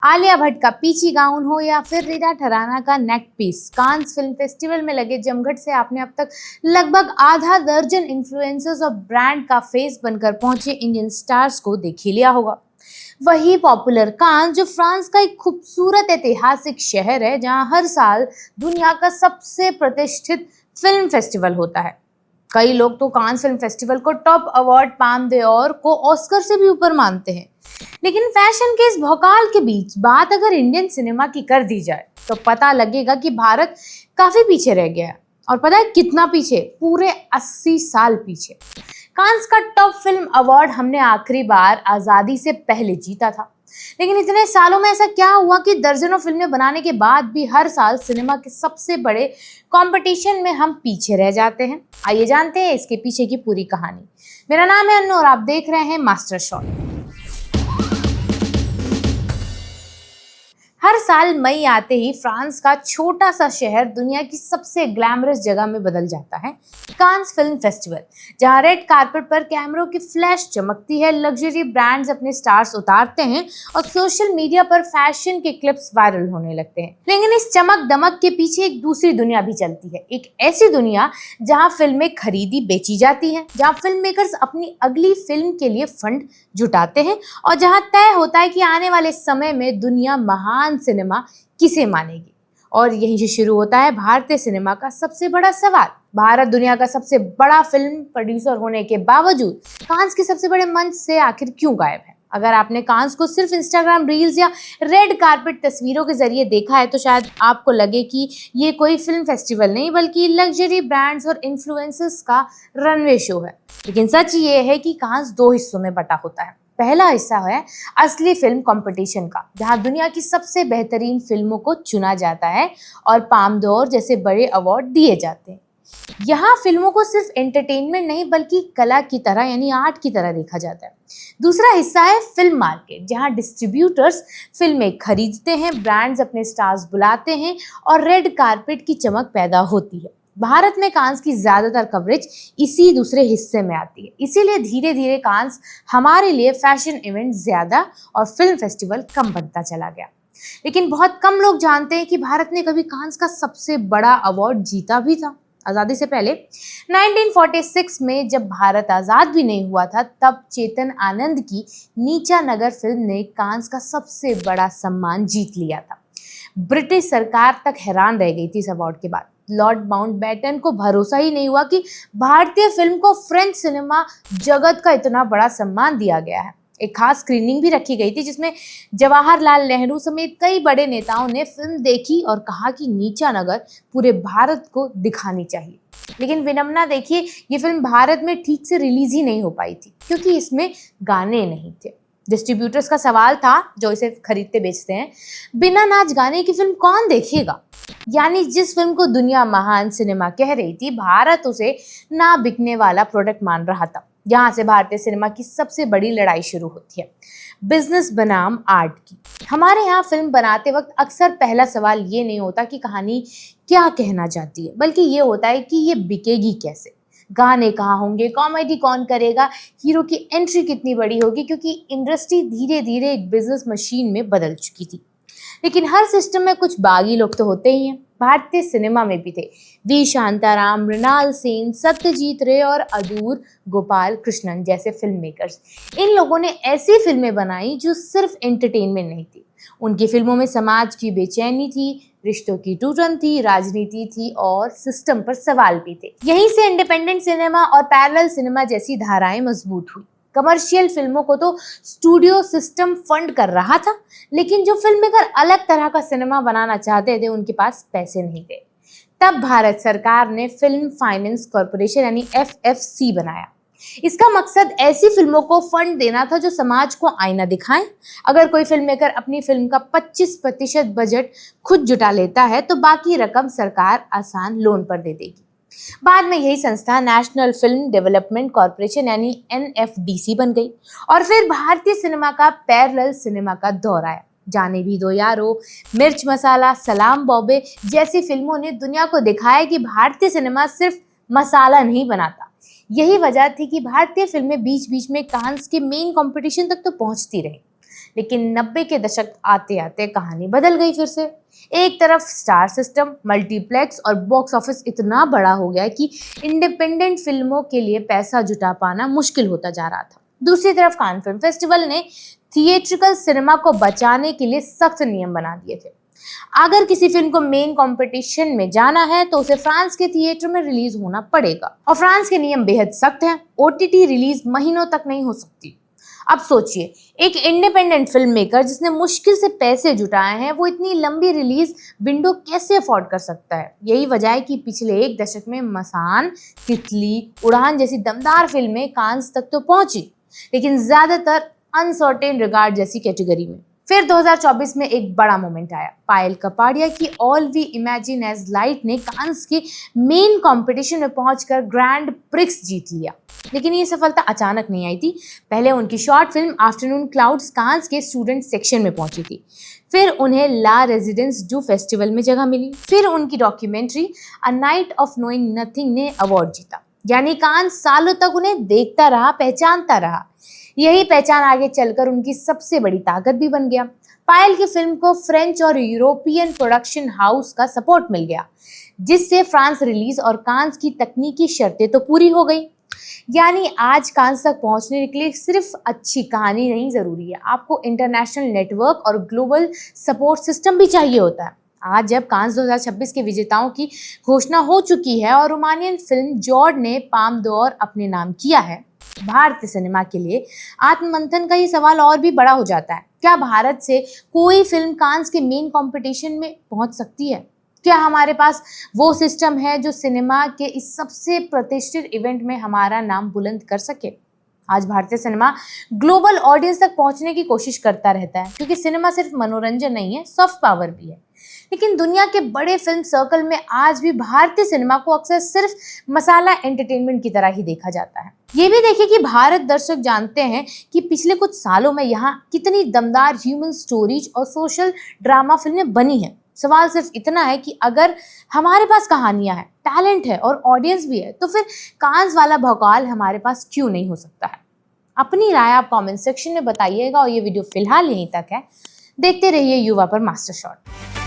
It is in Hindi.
आलिया भट्ट का पीची गाउन हो या फिर रीना ठराना का neck piece, Cannes film festival में लगे जमघट से आपने अब तक लगभग आधा दर्जन इन्फ्लुएंसर्स और ब्रांड का फेस बनकर पहुंचे इंडियन स्टार्स को देख ही लिया होगा। वही पॉपुलर कांस, जो फ्रांस का एक खूबसूरत ऐतिहासिक शहर है जहां हर साल दुनिया का सबसे प्रतिष्ठित फिल्म फेस्टिवल होता है। कई लोग तो कांस फिल्म फेस्टिवल को टॉप अवार्ड पाम दे को ऑस्कर से भी ऊपर मानते हैं। लेकिन फैशन के इस भौकाल के बीच बात अगर इंडियन सिनेमा की कर दी जाए तो पता लगेगा कि भारत काफी पीछे रह गया है। और पता है कितना पीछे? पूरे 80 साल पीछे। कांस का टॉप फिल्म अवार्ड हमने आखिरी बार आजादी से पहले जीता था, लेकिन इतने सालों में ऐसा क्या हुआ कि दर्जनों फिल्में बनाने के बाद भी हर साल सिनेमा के सबसे बड़े कंपटीशन में हम पीछे रह जाते हैं। आइए जानते हैं इसके पीछे की पूरी कहानी। मेरा नाम है अन्नू और आप देख रहे हैं मास्टर शॉट। हर साल मई आते ही फ्रांस का छोटा सा शहर दुनिया की सबसे ग्लैमरस जगह में बदल जाता है, कांस फिल्म फेस्टिवल, जहां रेड कारपेट पर कैमरों की फ्लैश चमकती है, लग्जरी ब्रांड्स अपने स्टार्स उतारते हैं और सोशल मीडिया पर फैशन के क्लिप्स वायरल होने लगते हैं। लेकिन इस चमक दमक के पीछे एक दूसरी दुनिया भी चलती है, एक ऐसी दुनिया जहां फिल्में खरीदी बेची जाती हैं, जहां फिल्म मेकर्स अपनी अगली फिल्म के लिए फंड जुटाते हैं और जहां तय होता है कि आने वाले समय में दुनिया महान सिनेमा किसे मानेगी। और यहीं से शुरू होता है भारतीय सिनेमा का सबसे बड़ा सवाल। भारत दुनिया का सबसे बड़ा फिल्म प्रोड्यूसर होने के बावजूद कांस के सबसे बड़े मंच से आखिर क्यों गायब है? अगर आपने कांस को सिर्फ इंस्टाग्राम रील्स या रेड कारपेट तस्वीरों के जरिए देखा है तो शायद आपको लगे कि ये कोई फिल्म फेस्टिवल नहीं बल्कि लग्जरी ब्रांड्स और इन्फ्लुएंसर्स का रनवे शो है। लेकिन सच ये है कि कांस दो हिस्सों में बटा होता है। पहला हिस्सा है असली फिल्म कंपटीशन का, जहां दुनिया की सबसे बेहतरीन फिल्मों को चुना जाता है और पाम d'Or जैसे बड़े अवार्ड दिए जाते हैं। यहाँ फिल्मों को सिर्फ एंटरटेनमेंट नहीं बल्कि कला की तरह यानी आर्ट की तरह देखा जाता है। दूसरा हिस्सा है फिल्म मार्केट, जहाँ डिस्ट्रीब्यूटर्स फिल्में खरीदते हैं, ब्रांड्स अपने स्टार्स बुलाते हैं और रेड कारपेट की चमक पैदा होती है। भारत में कांस की ज्यादातर कवरेज इसी दूसरे हिस्से में आती है, इसीलिए धीरे धीरे कांस हमारे लिए फैशन इवेंट ज्यादा और फिल्म फेस्टिवल कम बनता चला गया। लेकिन बहुत कम लोग जानते हैं कि भारत ने कभी कांस का सबसे बड़ा अवार्ड जीता भी था। आजादी से पहले 1946 में जब भारत आजाद भी नहीं हुआ था, तब चेतन आनंद की नीचा नगर फिल्म ने कांस का सबसे बड़ा सम्मान जीत लिया था। ब्रिटिश सरकार तक हैरान रह गई थी इस अवार्ड के बाद। लॉर्ड माउंटबेटन को भरोसा ही नहीं हुआ कि भारतीय फिल्म को फ्रेंच सिनेमा जगत का इतना बड़ा सम्मान दिया गया है। एक खास स्क्रीनिंग भी रखी गई थी जिसमें जवाहरलाल नेहरू समेत कई बड़े नेताओं ने फिल्म देखी और कहा कि नीचा नगर पूरे भारत को दिखानी चाहिए। लेकिन विडंबना देखिए, ये फिल्म भारत में ठीक से रिलीज ही नहीं हो पाई थी क्योंकि इसमें गाने नहीं थे। डिस्ट्रीब्यूटर्स का सवाल था, जो इसे खरीदते बेचते हैं, बिना नाच गाने की फिल्म कौन देखेगा? यानी जिस फिल्म को दुनिया महान सिनेमा कह रही थी, भारत उसे ना बिकने वाला प्रोडक्ट मान रहा था। यहाँ से भारतीय सिनेमा की सबसे बड़ी लड़ाई शुरू होती है, बिजनेस बनाम आर्ट की। हमारे यहाँ फिल्म बनाते वक्त अक्सर पहला सवाल ये नहीं होता कि कहानी क्या कहना चाहती है, बल्कि ये होता है कि ये बिकेगी कैसे, गाने कहाँ होंगे, कॉमेडी कौन करेगा, हीरो की एंट्री कितनी बड़ी होगी, क्योंकि इंडस्ट्री धीरे धीरे एक बिजनेस मशीन में बदल चुकी थी। लेकिन हर सिस्टम में कुछ बागी लोग तो होते ही हैं। भारतीय सिनेमा में भी थे वी शांताराम, मृणाल सेन, सत्यजीत रे और अदूर गोपाल कृष्णन जैसे फिल्म मेकर्स। इन लोगों ने ऐसी फिल्में बनाई जो सिर्फ एंटरटेनमेंट नहीं थी। उनकी फिल्मों में समाज की बेचैनी थी, रिश्तों की टूटन थी, राजनीति थी और सिस्टम पर सवाल भी थे। यहीं से इंडिपेंडेंट सिनेमा और पैरेलल सिनेमा जैसी धाराएं मजबूत हुई। कमर्शियल फिल्मों को तो स्टूडियो सिस्टम फंड कर रहा था, लेकिन जो फिल्म मेकर अलग तरह का सिनेमा बनाना चाहते थे उनके पास पैसे नहीं थे। तब भारत सरकार ने फिल्म फाइनेंस कॉर्पोरेशन यानी FFC बनाया। इसका मकसद ऐसी फिल्मों को फंड देना था जो समाज को आईना दिखाएं। अगर कोई फिल्म मेकर अपनी फिल्म का 25% बजट खुद जुटा लेता है तो बाकी रकम सरकार आसान लोन पर दे देगी। बाद में यही संस्था नेशनल फिल्म डेवलपमेंट कॉर्पोरेशन यानी NFDC बन गई और फिर भारतीय सिनेमा का पैरेलल सिनेमा का दौर आया। जाने भी दो यारो, मिर्च मसाला, सलाम बॉम्बे जैसी फिल्मों ने दुनिया को दिखाया कि भारतीय सिनेमा सिर्फ मसाला नहीं बनाता। यही वजह थी कि भारतीय फिल्में बीच बीच में कांस के मेन कंपटीशन तक तो पहुंचती रही, लेकिन 90 के दशक आते आते कहानी बदल गई फिर से। एक तरफ स्टार सिस्टम, मल्टीप्लेक्स और बॉक्स ऑफिस इतना बड़ा हो गया कि इंडिपेंडेंट फिल्मों के लिए पैसा जुटा पाना मुश्किल होता जा रहा था। दूसरी तरफ कान फिल्म फेस्टिवल ने थिएट्रिकल सिनेमा को बचाने के लिए सख्त नियम बना दिए थे। अगर किसी फिल्म को मेन कंपटीशन में जाना है तो उसे फ्रांस के थिएटर में रिलीज होना पड़ेगा और फ्रांस के नियम बेहद सख्त हैं। ओटीटी रिलीज महीनों तक नहीं हो सकती। अब सोचिए, एक इंडिपेंडेंट फिल्म मेकर जिसने मुश्किल से पैसे जुटाए हैं, वो इतनी लंबी रिलीज विंडो कैसे अफोर्ड कर सकता है। यही वजह है कि पिछले एक दशक में मसान, तितली, उड़ान जैसी दमदार फिल्में कांस तक तो पहुंची, लेकिन ज्यादातर अनसर्टेन रिगार्ड जैसी कैटेगरी में। फिर 2024 में एक बड़ा मोमेंट आया। पायल कपाड़िया की All We Imagine As Light ने कांस के मेन कंपटीशन में पहुंचकर ग्रैंड प्रिक्स जीत लिया। लेकिन ये सफलता अचानक नहीं आई थी। पहले उनकी शॉर्ट फिल्म आफ्टरनून क्लाउड्स कांस के स्टूडेंट सेक्शन में पहुंची थी। फिर उन्हें ला रेजिडेंस डू फेस्टिवल में जगह मिली। फिर उनकी documentary a night of knowing nothing ने अवार्ड जीता। यानी कांस सालों तक उन्हें देखता रहा, पहचानता रहा। यही पहचान आगे चलकर उनकी सबसे बड़ी ताकत भी बन गया। पायल की फिल्म को फ्रेंच और यूरोपियन प्रोडक्शन हाउस का सपोर्ट मिल गया, जिससे फ्रांस रिलीज और कांस की तकनीकी शर्तें तो पूरी हो गई। यानी आज कांस तक पहुंचने के लिए सिर्फ अच्छी कहानी नहीं जरूरी है, आपको इंटरनेशनल नेटवर्क और ग्लोबल सपोर्ट सिस्टम भी चाहिए होता है। आज जब कांस 2026 के विजेताओं की घोषणा हो चुकी है और रोमानियन फिल्म जॉर्ड ने पाम d'Or अपने नाम किया है, भारतीय सिनेमा के लिए आत्ममंथन का ये सवाल और भी बड़ा हो जाता है। क्या भारत से कोई फिल्म कांस के मेन कंपटीशन में पहुंच सकती है? क्या हमारे पास वो सिस्टम है जो सिनेमा के इस सबसे प्रतिष्ठित इवेंट में हमारा नाम बुलंद कर सके? आज भारतीय सिनेमा ग्लोबल ऑडियंस तक पहुंचने की कोशिश करता रहता है, क्योंकि सिनेमा सिर्फ मनोरंजन नहीं है, सॉफ्ट पावर भी है। लेकिन दुनिया के बड़े फिल्म सर्कल में आज भी भारतीय सिनेमा को अक्सर सिर्फ मसाला एंटरटेनमेंट की तरह ही देखा जाता है। ये भी देखिए कि भारत दर्शक जानते हैं कि पिछले कुछ सालों में यहाँ कितनी दमदार ह्यूमन स्टोरीज और सोशल ड्रामा फिल्में बनी हैं। सवाल सिर्फ इतना है कि अगर हमारे पास कहानियां हैं, टैलेंट है और ऑडियंस भी है, तो फिर कांस वाला भौकाल हमारे पास क्यों नहीं हो सकता है? अपनी राय आप कमेंट सेक्शन में बताइएगा और ये वीडियो फिलहाल यहीं तक है। देखते रहिए युवा पर मास्टर शॉट।